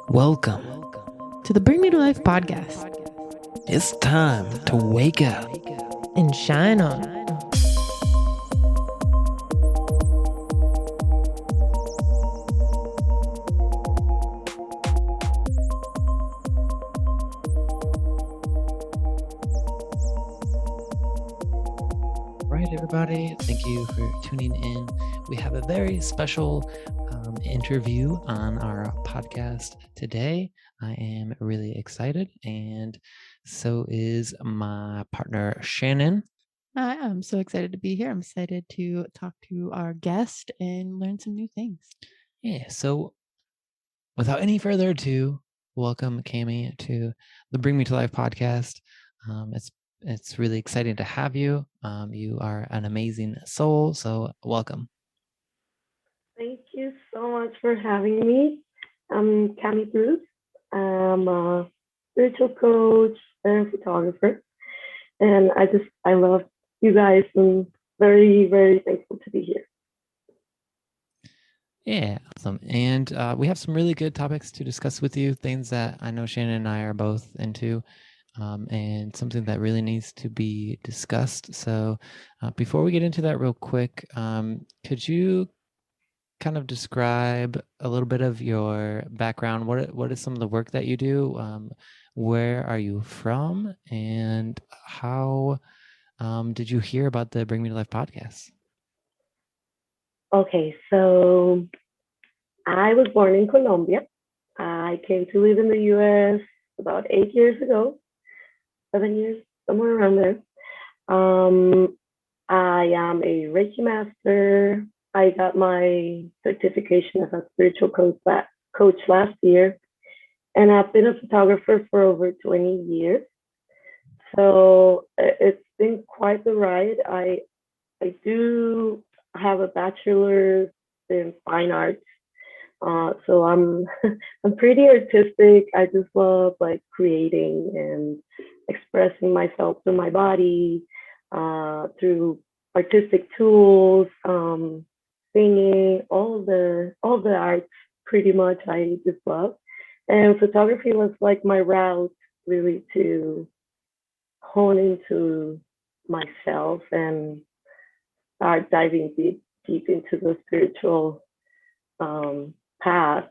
Welcome to the Bring Me to Life podcast It's time to wake up. and shine on. Right, everybody, thank you for tuning in. We have a very special interview on our podcast today. I am really excited, and so is my partner, Shannon. I'm so excited to be here. I'm excited to talk to our guest and learn some new things. Yeah, so without any further ado, welcome, Cami, to the Bring Me to Life podcast. It's really exciting to have you. You are an amazing soul, so welcome. Thank you so much for having me. I'm Camila Bruce. I'm a spiritual coach and photographer. And I love you guys and very, very thankful to be here. Yeah, awesome. And we have some really good topics to discuss with you, things that I know Shannon and I are both into, and something that really needs to be discussed. So before we get into that real quick, could you kind of describe a little bit of your background? What is some of the work that you do? Where are you from? And how did you hear about the Bring Me to Life podcast? Okay, so I was born in Colombia. I came to live in the US about 8 years ago, 7 years, somewhere around there. I am a Reiki master. I got my certification as a spiritual coach last year, and I've been a photographer for over 20 years. So it's been quite the ride. I do have a bachelor's in fine arts, so I'm I'm pretty artistic. I just love like creating and expressing myself through my body, through artistic tools, singing, all the arts pretty much I just love. And photography was like my route really to hone into myself and start diving deep into the spiritual path.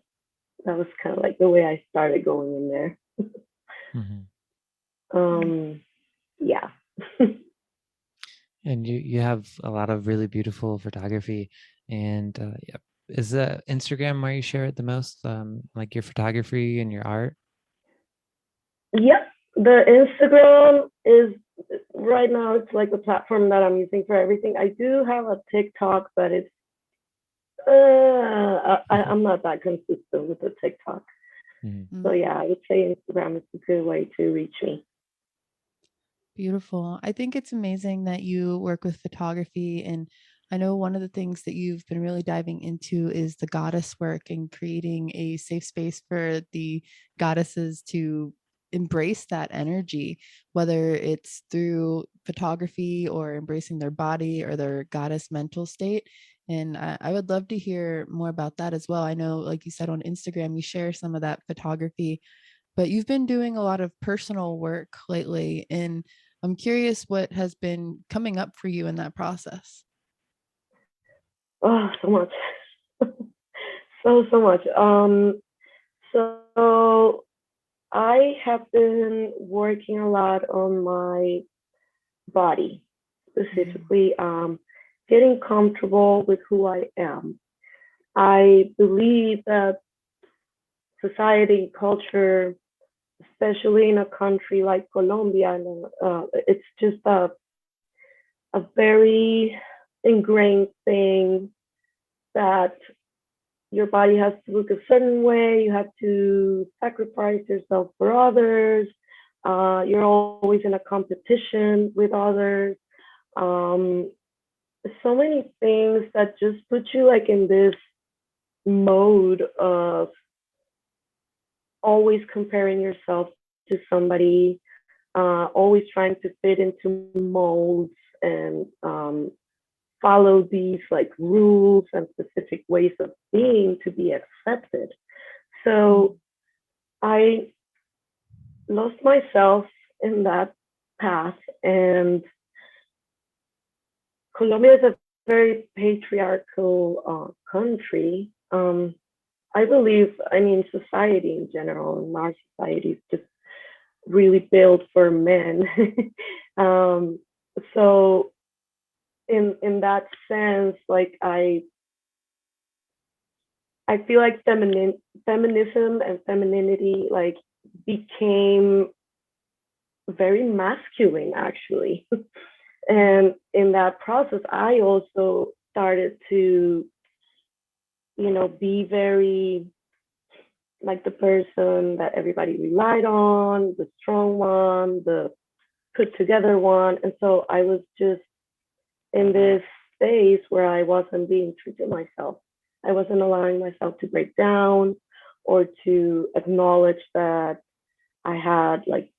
That was kind of like the way I started going in there. Yeah. And you have a lot of really beautiful photography, and yeah. Is the Instagram where you share it the most, like your photography and your art? Yep. The Instagram is right now, it's like the platform that I'm using for everything. I do have a TikTok, but it's I'm not that consistent with the TikTok. Mm-hmm. So yeah, I would say Instagram is a good way to reach me. Beautiful. I think it's amazing that you work with photography, and I know one of the things that you've been really diving into is the goddess work and creating a safe space for the goddesses to embrace that energy, whether it's through photography or embracing their body or their goddess mental state. And I would love to hear more about that as well. I know, like you said, on Instagram, you share some of that photography, but you've been doing a lot of personal work lately. And I'm curious what has been coming up for you in that process. Oh, so much. so much. So I have been working a lot on my body, specifically getting comfortable with who I am. I believe that society, culture, especially in a country like Colombia, it's just a very ingrained thing that your body has to look a certain way. You have to sacrifice yourself for others. You're always in a competition with others. So many things that just put you like in this mode of always comparing yourself to somebody, always trying to fit into molds and follow these like rules and specific ways of being to be accepted. So I lost myself in that path, and Colombia is a very patriarchal country. I believe, I mean, society in general, and our society is just really built for men. um, so in that sense, like I feel like feminism and femininity like became very masculine actually. And in that process, I also started to, be very like the person that everybody relied on, the strong one, the put together one. And so I was just in this space where I wasn't being true to myself. I wasn't allowing myself to break down or to acknowledge that I had like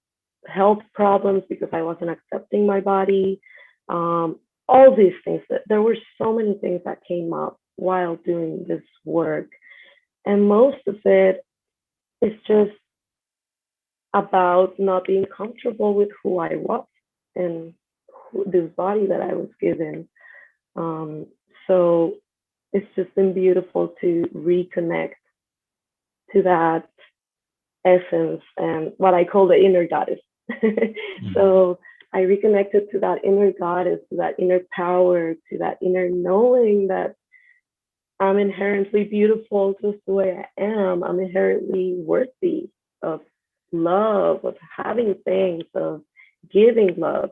health problems because I wasn't accepting my body. All these things that there were so many things that came up while doing this work. And most of it is just about not being comfortable with who I was and this body that I was given. Um, so it's just been beautiful to reconnect to that essence and what I call the inner goddess. So I reconnected to that inner goddess, to that inner power, to that inner knowing that I'm inherently beautiful just the way I am. I'm inherently worthy of love, of having things, of giving love,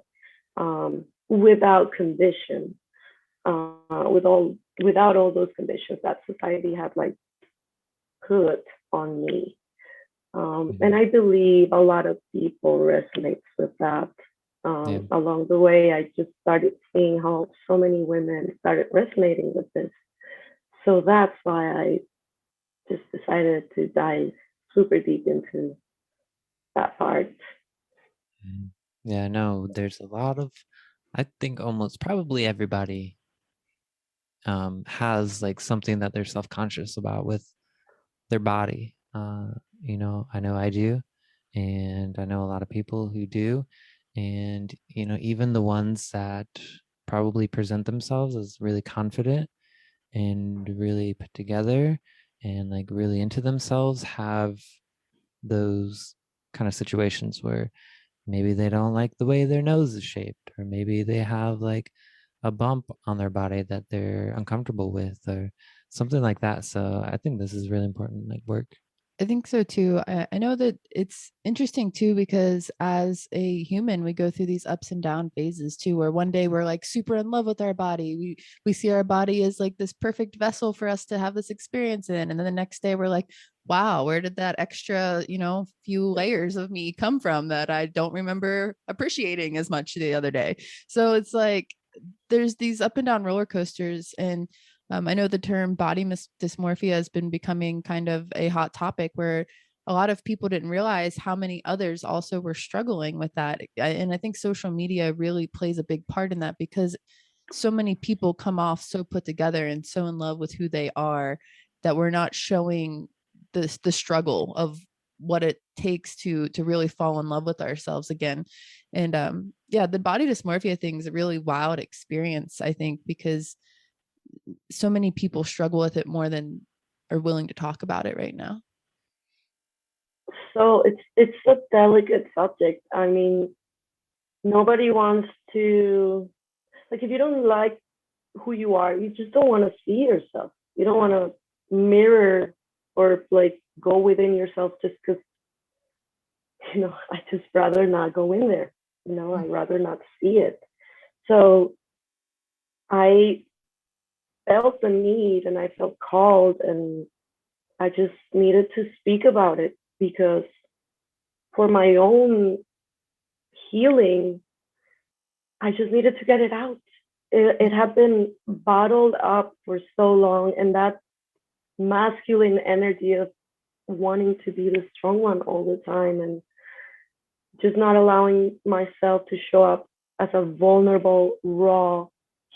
without condition, without all those conditions that society had like put on me. And I believe a lot of people resonate with that. Along the way, I just started seeing how so many women started resonating with this. So that's why I just decided to dive super deep into that part. Yeah, no, there's a lot of, I think almost probably everybody has like something that they're self-conscious about with their body. I know I do, and I know a lot of people who do. And, even the ones that probably present themselves as really confident and really put together and like really into themselves have those kind of situations where maybe they don't like the way their nose is shaped, or maybe they have like a bump on their body that they're uncomfortable with, or something like that. So I think this is really important, like work. I think so too. I know that it's interesting too, because as a human, we go through these ups and down phases too, where one day we're like super in love with our body. We see our body as like this perfect vessel for us to have this experience in. And then the next day we're like, wow, where did that extra, few layers of me come from that I don't remember appreciating as much the other day? So it's like there's these up and down roller coasters. And I know the term body dysmorphia has been becoming kind of a hot topic, where a lot of people didn't realize how many others also were struggling with that. And I think social media really plays a big part in that, because so many people come off so put together and so in love with who they are that we're not showing the struggle of what it takes to really fall in love with ourselves again. And yeah, the body dysmorphia thing is a really wild experience, I think, because so many people struggle with it more than are willing to talk about it right now. So it's a delicate subject. I mean, nobody wants to, like, if you don't like who you are, you just don't want to see yourself. You don't want to mirror or like go within yourself just because, I just rather not go in there. I'd rather not see it. So I felt the need and I felt called, and I just needed to speak about it because for my own healing, I just needed to get it out. It had been bottled up for so long, and that masculine energy of wanting to be the strong one all the time and just not allowing myself to show up as a vulnerable, raw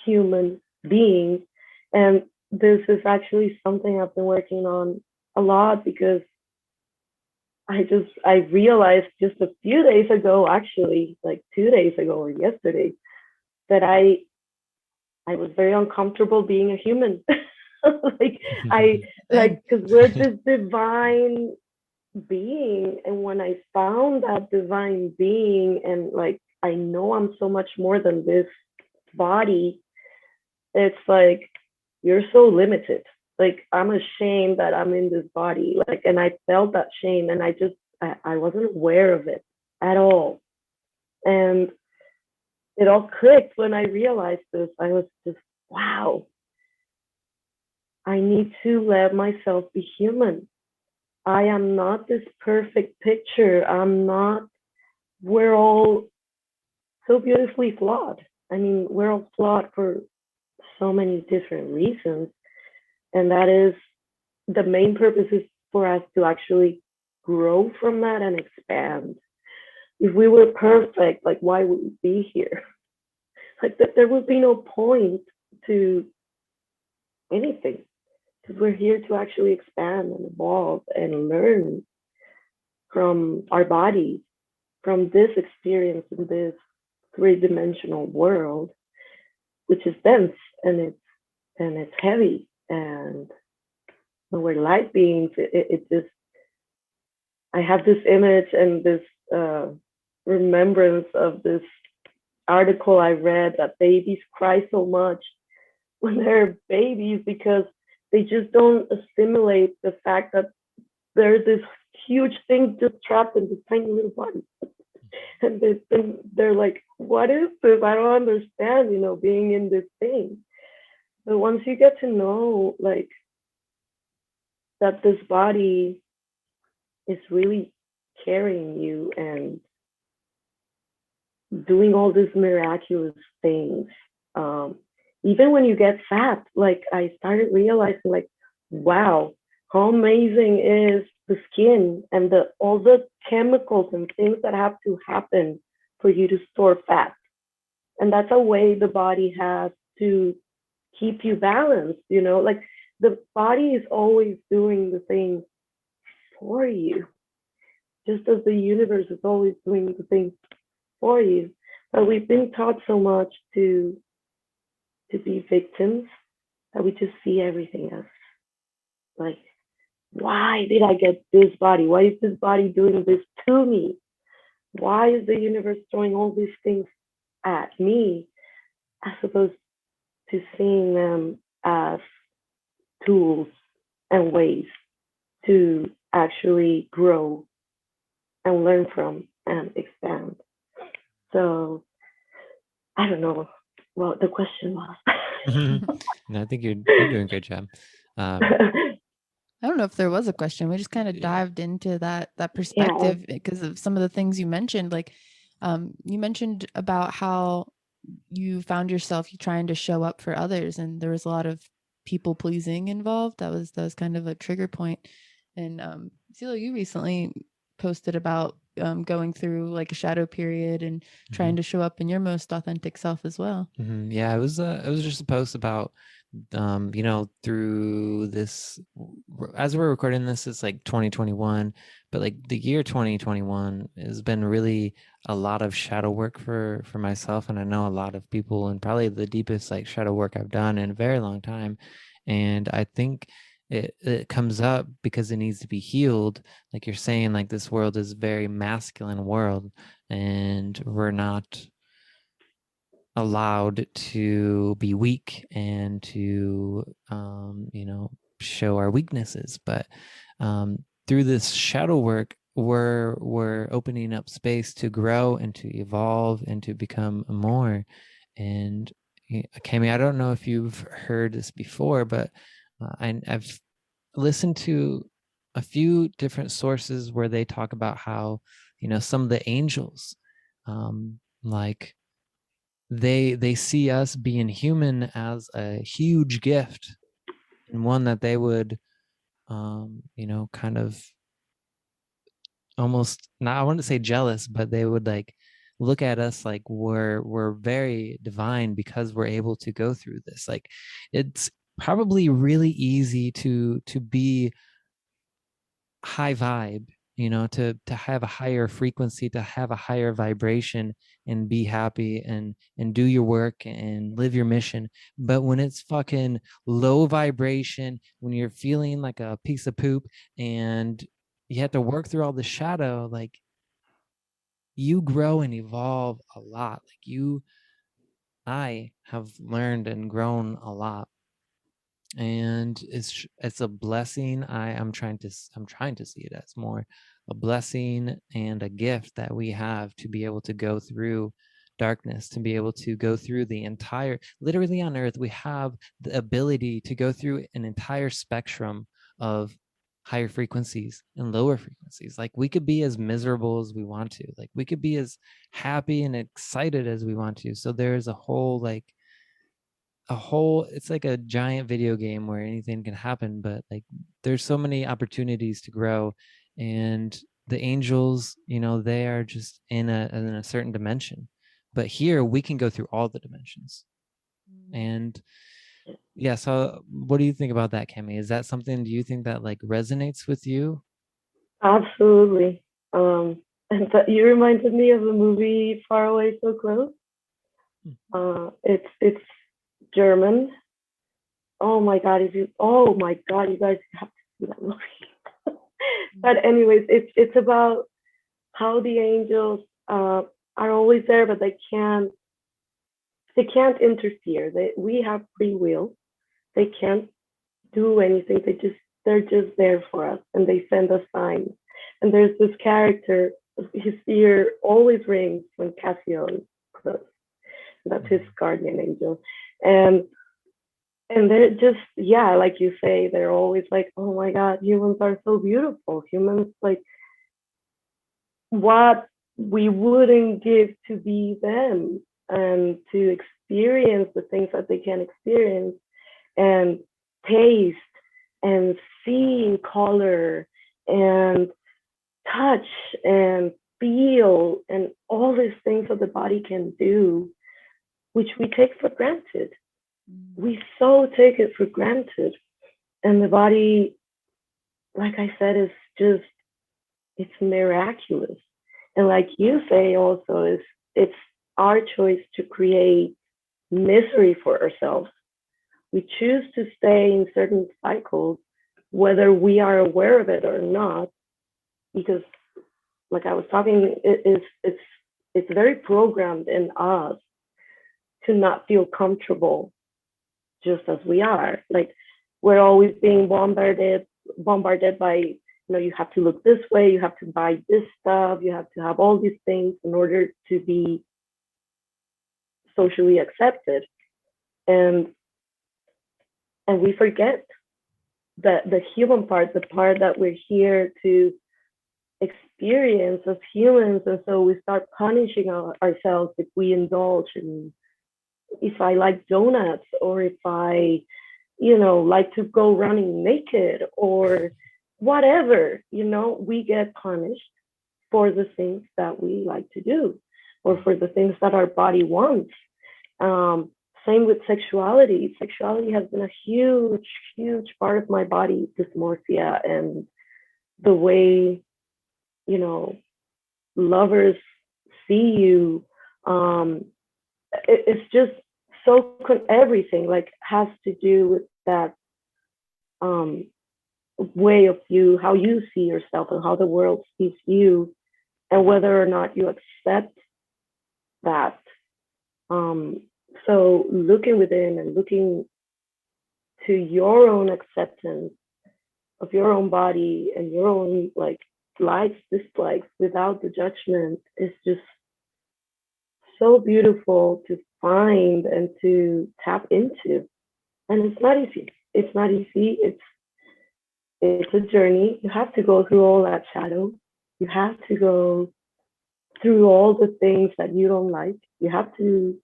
human being. And this is actually something I've been working on a lot because I realized just a few days ago, actually, like 2 days ago or yesterday, that I was very uncomfortable being a human. like I Same. because we're this divine being, and when I found that divine being, and like I know I'm so much more than this body, it's like you're so limited. Like I'm ashamed that I'm in this body. Like, and I felt that shame, and I wasn't aware of it at all. And it all clicked when I realized this. I was just, wow, I need to let myself be human. I am not this perfect picture. I'm not, we're all so beautifully flawed. I mean, we're all flawed for so many different reasons. And that is the main purpose is for us to actually grow from that and expand. If we were perfect, like, why would we be here? Like, there would be no point to anything, because we're here to actually expand and evolve and learn from our bodies, from this experience in this three-dimensional world, which is dense, and it's heavy, and when we're light beings, it just, I have this image and this remembrance of this article I read that babies cry so much when they're babies because they just don't assimilate the fact that there's this huge thing just trapped in this tiny little body. And they're like, what is this? I don't understand, being in this thing. But once you get to know, like, that this body is really carrying you and doing all these miraculous things. Um, Even when you get fat, like I started realizing, like, wow, how amazing is the skin and all the chemicals and things that have to happen for you to store fat. And that's a way the body has to keep you balanced, like the body is always doing the things for you, just as the universe is always doing the things for you. But we've been taught so much to be victims that we just see everything as like, why did I get this body? Why is this body doing this to me? Why is the universe throwing all these things at me, as opposed to seeing them as tools and ways to actually grow and learn from and expand? So I don't know what the question was. No, I think you're doing a great job. I don't know if there was a question. We just kind of Yeah. dived into that Yeah. perspective because of some of the things you mentioned. Like, you mentioned about how you found yourself trying to show up for others, and there was a lot of people pleasing involved. That was kind of a trigger point. And Celia, you recently posted about going through like a shadow period and trying to show up in your most authentic self as well. Yeah, it was just a post about through this, as we're recording this, it's like 2021, but like the year 2021 has been really a lot of shadow work for myself, and I know a lot of people, and probably the deepest like shadow work I've done in a very long time. And I think it comes up because it needs to be healed. Like you're saying, like this world is a very masculine world, and we're not allowed to be weak and to show our weaknesses. But through this shadow work, we're opening up space to grow and to evolve and to become more. And Cami, I don't know if you've heard this before, but I've listened to a few different sources where they talk about how some of the angels, like they see us being human as a huge gift, and one that they would kind of almost, not, I wouldn't say jealous, but they would like look at us like we're very divine because we're able to go through this. Like it's probably really easy to be high vibe to have a higher frequency, to have a higher vibration and be happy and do your work and live your mission. But when it's fucking low vibration, when you're feeling like a piece of poop and you have to work through all the shadow, like, you grow and evolve a lot. I have learned and grown a lot, and it's a blessing. I'm trying to see it as more a blessing and a gift that we have to be able to go through darkness, to be able to go through the entire, literally on earth we have the ability to go through an entire spectrum of higher frequencies and lower frequencies. Like, we could be as miserable as we want to, like we could be as happy and excited as we want to. So there's a whole, it's like a giant video game where anything can happen, but like there's so many opportunities to grow. And the angels, they are just in a certain dimension, but here we can go through all the dimensions. And yeah, so what do you think about that, Cami? Is that something, do you think that like resonates with you? Absolutely. And you reminded me of the movie Far Away So Close. It's German. Oh my god, you guys have to see that movie. But anyways, it's about how the angels are always there, but they can't interfere. We have free will. They can't do anything. They're just there for us, and they send us signs. And there's this character, his ear always rings when Cassio is close. That's his guardian angel. And they're just, yeah, like you say, they're always like, oh my God, humans are so beautiful. Humans, like, what we wouldn't give to be them and to experience the things that they can experience and taste and see color and touch and feel and all these things that the body can do, which we take for granted. We so take it for granted. And the body, like I said, is just, it's miraculous. And like you say also, it's our choice to create misery for ourselves. We choose to stay in certain cycles, whether we are aware of it or not, because like I was talking, it's very programmed in us to not feel comfortable just as we are. Like, we're always being bombarded by, you have to look this way, you have to buy this stuff, you have to have all these things in order to be socially accepted. And we forget that the human part, the part that we're here to experience as humans. And so we start punishing ourselves if we indulge in, if I like donuts, or if I, like to go running naked, or whatever, we get punished for the things that we like to do, or for the things that our body wants. Same with sexuality. Sexuality has been a huge, huge part of my body dysmorphia, and the way, lovers see you. It's just so everything like has to do with that way of you, how you see yourself and how the world sees you, and whether or not you accept that. So looking within and looking to your own acceptance of your own body and your own like likes, dislikes, without the judgment, is just so beautiful to find and to tap into. And it's not easy. It's a journey. You have to go through all that shadow. You have to go through all the things that you don't like. You have to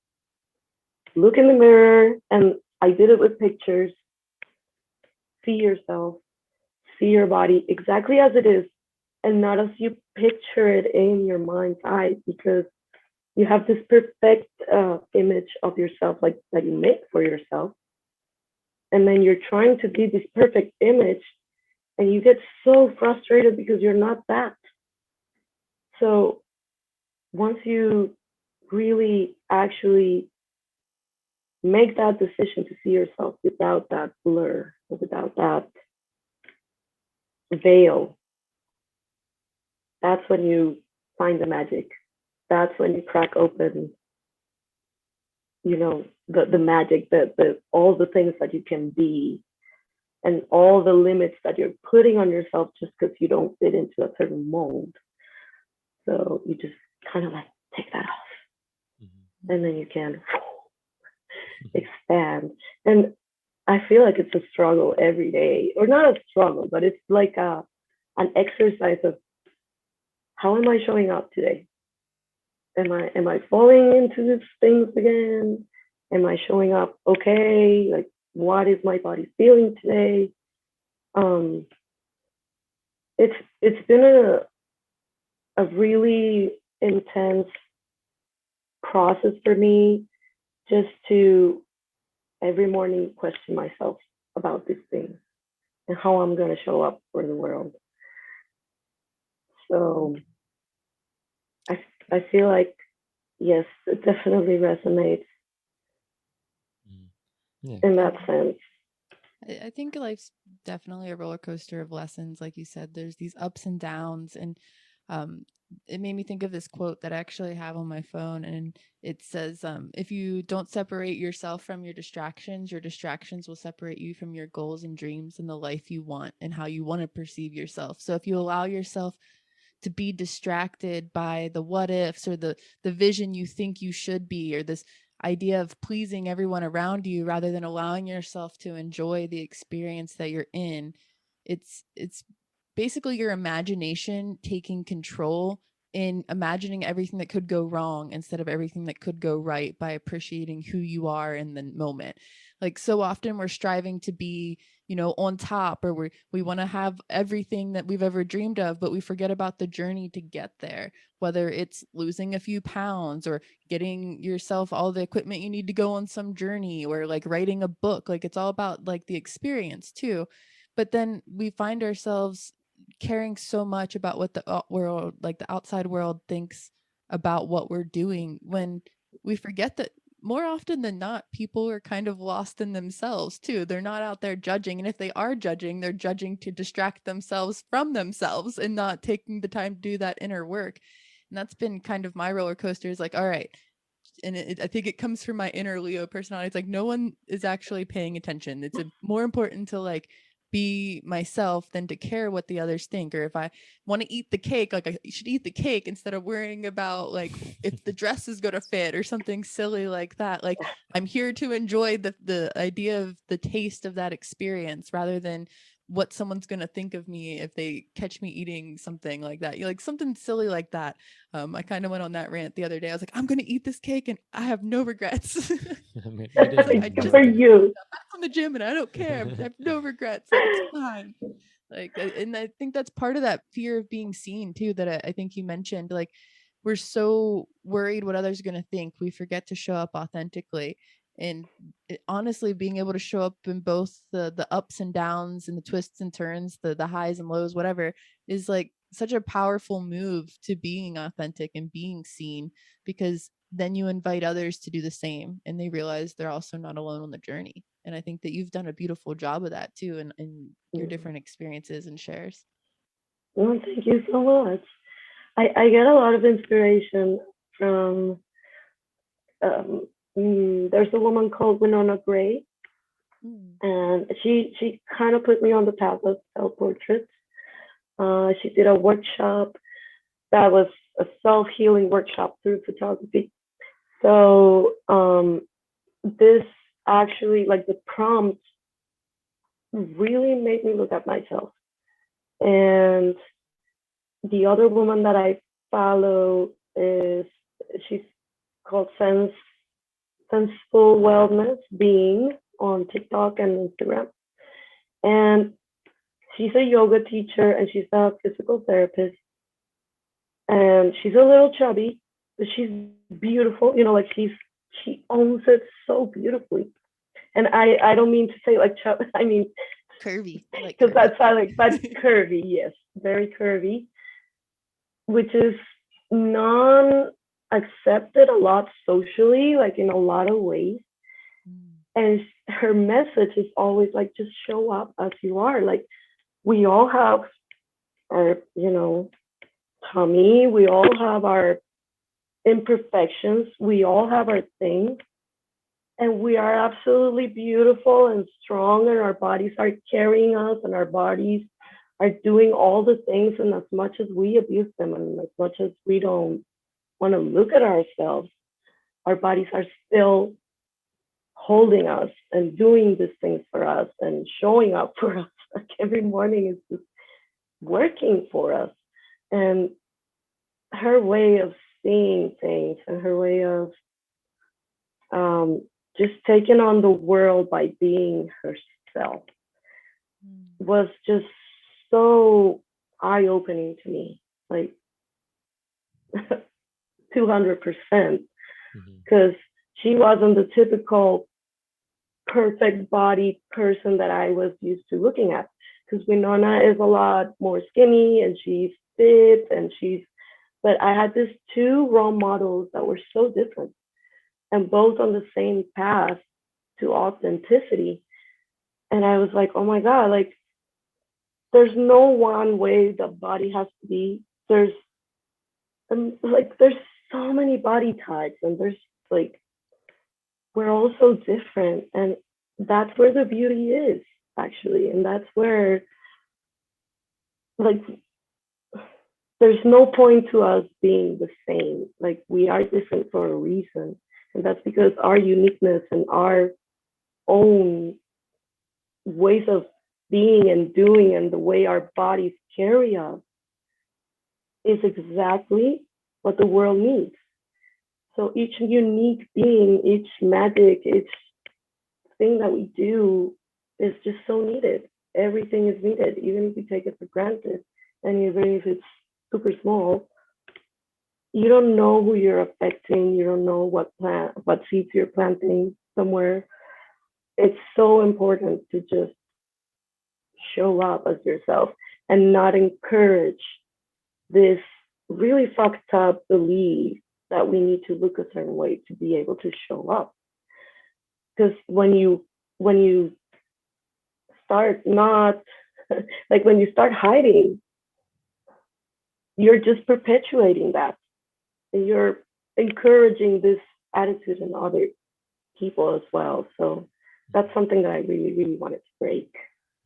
look in the mirror, and I did it with pictures. See yourself, see your body exactly as it is, and not as you picture it in your mind's eye, because you have this perfect image of yourself, like that you make for yourself. And then you're trying to be this perfect image, and you get so frustrated because you're not that. So once you really actually make that decision to see yourself without that blur, without that veil, that's when you find the magic. That's when you crack open, the magic, the all the things that you can be, and all the limits that you're putting on yourself just because you don't fit into a certain mold. So you just kind of like take that off, and then you can expand. And I feel like it's a struggle every day, or not a struggle, but it's like an exercise of how am I showing up today? Am I falling into these things again? Am I showing up okay? Like, what is my body feeling today? Um, it's been a really intense process for me, just to every morning question myself about these things and how I'm going to show up for the world. So I feel like, yes, it definitely resonates in that sense. I think life's definitely a roller coaster of lessons. Like you said, there's these ups and downs. And it made me think of this quote that I actually have on my phone. And it says, if you don't separate yourself from your distractions will separate you from your goals and dreams and the life you want and how you want to perceive yourself. So if you allow yourself to be distracted by the what ifs or the vision you think you should be, or this idea of pleasing everyone around you rather than allowing yourself to enjoy the experience that you're in, it's basically your imagination taking control in imagining everything that could go wrong instead of everything that could go right, by appreciating who you are in the moment. Like, so often we're striving to be, on top, or we want to have everything that we've ever dreamed of, but we forget about the journey to get there, whether it's losing a few pounds or getting yourself all the equipment you need to go on some journey, or like writing a book. Like, it's all about like the experience too. But then we find ourselves caring so much about what the world, like the outside world, thinks about what we're doing, when we forget that more often than not, people are kind of lost in themselves too. They're not out there judging. And if they are judging, they're judging to distract themselves from themselves and not taking the time to do that inner work. And that's been kind of my roller coaster, is like, all right. And I think it comes from my inner Leo personality. It's like, no one is actually paying attention. It's more important to like be myself than to care what the others think. Or if I want to eat the cake, like I should eat the cake instead of worrying about like if the dress is going to fit or something silly like that. Like, I'm here to enjoy the idea of the taste of that experience rather than what someone's going to think of me if they catch me eating something like that. Like something silly like that. I kind of went on that rant the other day. I was like, I'm going to eat this cake and I have no regrets. I just for you. back from the gym and I don't care. I have no regrets. Like, it's fine. Like, and I think that's part of that fear of being seen too, that I think you mentioned. Like, we're so worried what others are going to think, we forget to show up authentically. And honestly, being able to show up in both the ups and downs and the twists and turns, the highs and lows, whatever, is like such a powerful move to being authentic and being seen, because then you invite others to do the same and they realize they're also not alone on the journey. And I think that you've done a beautiful job of that too, in your different experiences and shares. Well, thank you so much. I get a lot of inspiration from, there's a woman called Winona Gray, and she kind of put me on the path of self-portraits. She did a workshop that was a self-healing workshop through photography. So this actually, like the prompt, really made me look at myself. And the other woman that I follow she's called Sensual Wellness Being on TikTok and Instagram. And she's a yoga teacher and she's a physical therapist. And she's a little chubby, but she's beautiful. Like she owns it so beautifully. And I don't mean to say like chubby, I mean curvy. Because that's curvy, yes, very curvy, which is non-accepted a lot socially, like in a lot of ways. And her message is always like, just show up as you are. Like, we all have our, tummy, we all have our imperfections, we all have our things, and we are absolutely beautiful and strong, and our bodies are carrying us, and our bodies are doing all the things. And as much as we abuse them, and as much as we don't want to look at ourselves, our bodies are still holding us and doing these things for us and showing up for us. Like, every morning is just working for us. And her way of seeing things, and her way of just taking on the world by being herself was just so eye-opening to me, like 200%, because she wasn't the typical perfect body person that I was used to looking at. Because Winona is a lot more skinny, and she's fit, and but I had these two role models that were so different, and both on the same path to authenticity. And I was like, oh my God, like, there's no one way the body has to be. There's so many body types, and there's like, we're all so different. And that's where the beauty is, actually. And that's where, like, there's no point to us being the same. Like, we are different for a reason. And that's because our uniqueness and our own ways of being and doing, and the way our bodies carry us, is exactly what the world needs. So each unique being, each magic, each thing that we do is just so needed. Everything is needed, even if you take it for granted, and even if it's super small. You don't know who you're affecting. You don't know what seeds you're planting somewhere. It's so important to just show up as yourself and not encourage this really fucked up belief that we need to look a certain way to be able to show up. Because when you start not like, when you start hiding, you're just perpetuating that, and you're encouraging this attitude in other people as well. So that's something that I really, really wanted to break.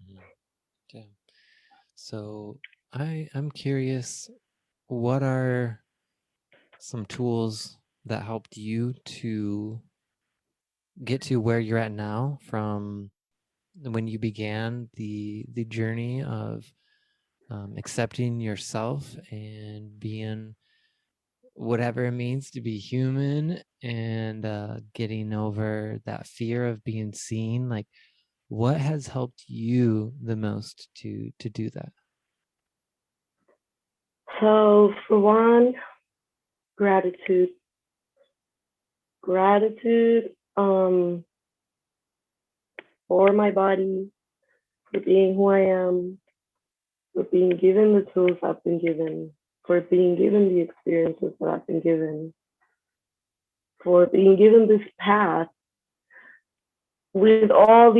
Yeah. So I'm curious, what are some tools that helped you to get to where you're at now, from when you began the journey of accepting yourself and being whatever it means to be human, and getting over that fear of being seen? Like, what has helped you the most to do that? So, for one, gratitude. For my body, for being who I am, for being given the tools I've been given, for being given the experiences that I've been given, for being given this path with all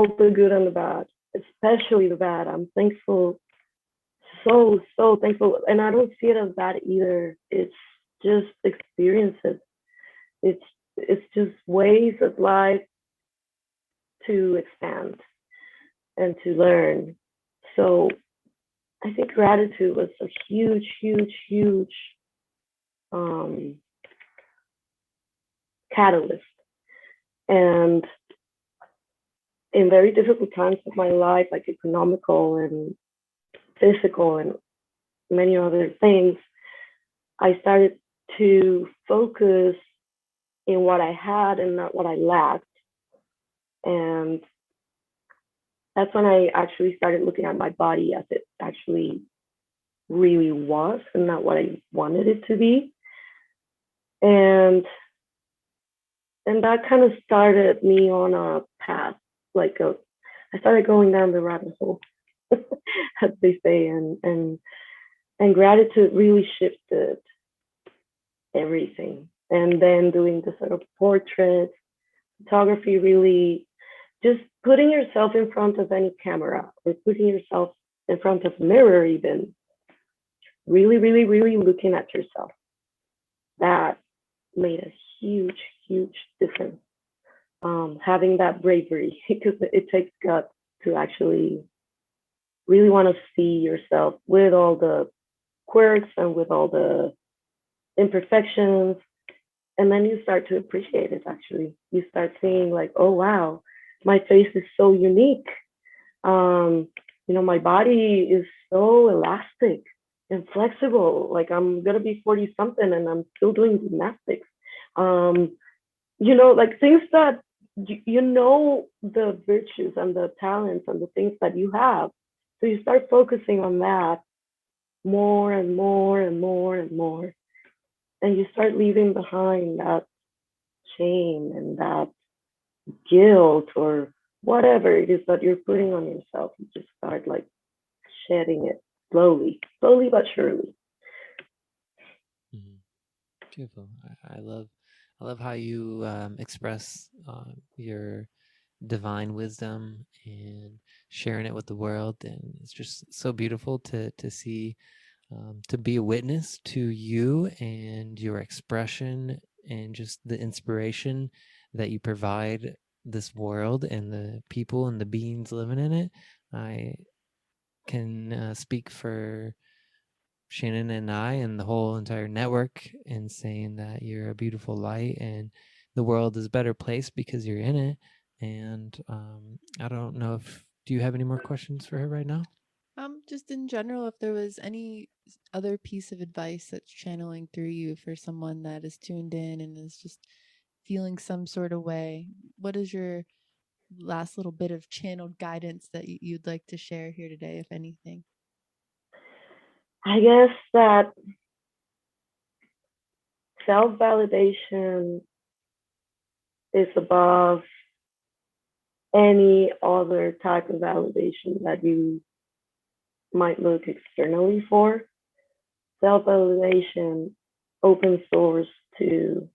the good and the bad, especially the bad. I'm thankful, so thankful. And I don't see it as bad either. It's just experiences. It's just ways of life to expand and to learn. So I think gratitude was a huge catalyst. And in very difficult times of my life, like economical and physical and many other things, I started to focus in what I had and not what I lacked. And that's when I actually started looking at my body as it actually really was, and not what I wanted it to be. And that kind of started me on a path, I started going down the rabbit hole. as they say, and gratitude really shifted everything. And then doing the sort of portraits, photography really just putting yourself in front of any camera or putting yourself in front of a mirror, even really, really, really looking at yourself. That made a huge, huge difference. Having that bravery, because it takes guts to actually really want to see yourself with all the quirks and with all the imperfections. And then you start to appreciate it, actually. You start seeing, like, oh, wow, my face is so unique. My body is so elastic and flexible. Like, I'm going to be 40 something and I'm still doing gymnastics. Like things that, the virtues and the talents and the things that you have. So you start focusing on that more and more and more and more. And you start leaving behind that shame and that guilt or whatever it is that you're putting on yourself. You just start like shedding it slowly but surely. Mm-hmm. Beautiful. I love how you express your divine wisdom and sharing it with the world, and it's just so beautiful to see, to be a witness to you and your expression and just the inspiration that you provide this world and the people and the beings living in it. I can speak for Shannon and I and the whole entire network in saying that you're a beautiful light and the world is a better place because you're in it. And I don't know do you have any more questions for her right now? Just in general, if there was any other piece of advice that's channeling through you for someone that is tuned in and is just feeling some sort of way, what is your last little bit of channeled guidance that you'd like to share here today, if anything? I guess that self-validation is above any other type of validation that you might look externally for. Self-validation opens doors to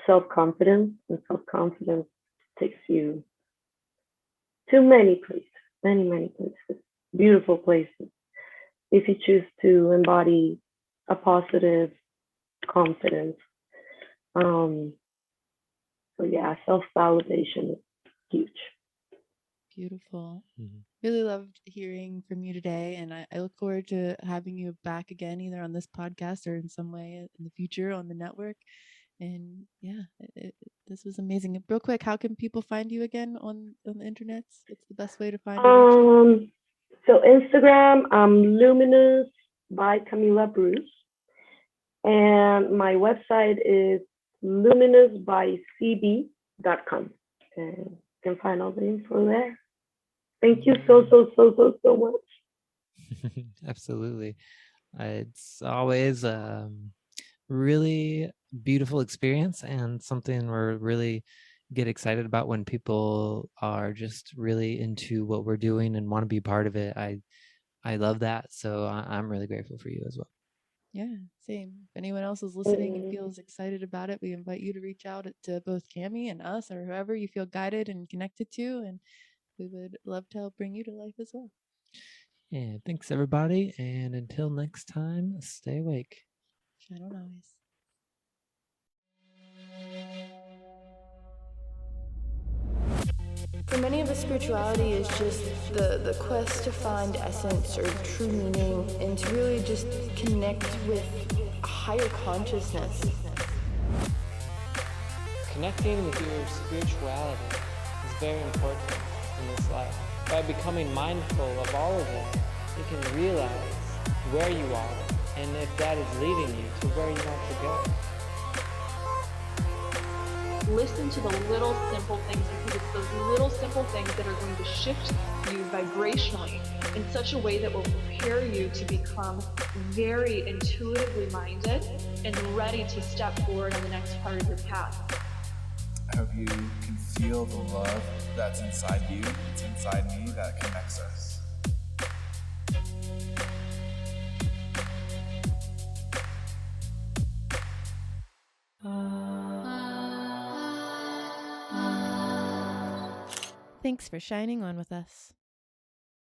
self-confidence, and self-confidence takes you to many places, many places, beautiful places, if you choose to embody a positive confidence. So yeah, self-validation is huge. Beautiful. Mm-hmm. Really loved hearing from you today, and I look forward to having you back again, either on this podcast or in some way in the future on the network. And yeah, this was amazing. Real quick, how can people find you again on the internet? What's the best way to find you? So Instagram, Luminous by Camila Bruce, and my website is luminousbycb.com, and you can find all the info there. Thank you so much. Absolutely. It's always really beautiful experience and something we're really get excited about when people are just really into what we're doing and want to be part of it. I love that. So I'm really grateful for you as well. Yeah, same. If anyone else is listening and feels excited about it, we invite you to reach out to both Cami and us or whoever you feel guided and connected to. And we would love to help bring you to life as well. Yeah, thanks everybody. And until next time, stay awake. Shine on always. For many of us, spirituality is just the quest to find essence or true meaning and to really just connect with a higher consciousness. Connecting with your spirituality is very important in this life. By becoming mindful of all of it, you can realize where you are and if that is leading you to where you want to go. Listen to the little simple things, because it's those little simple things that are going to shift you vibrationally in such a way that will prepare you to become very intuitively minded and ready to step forward on the next part of your path. I hope you can feel the love that's inside you, it's inside me, that connects us. Thanks for shining on with us.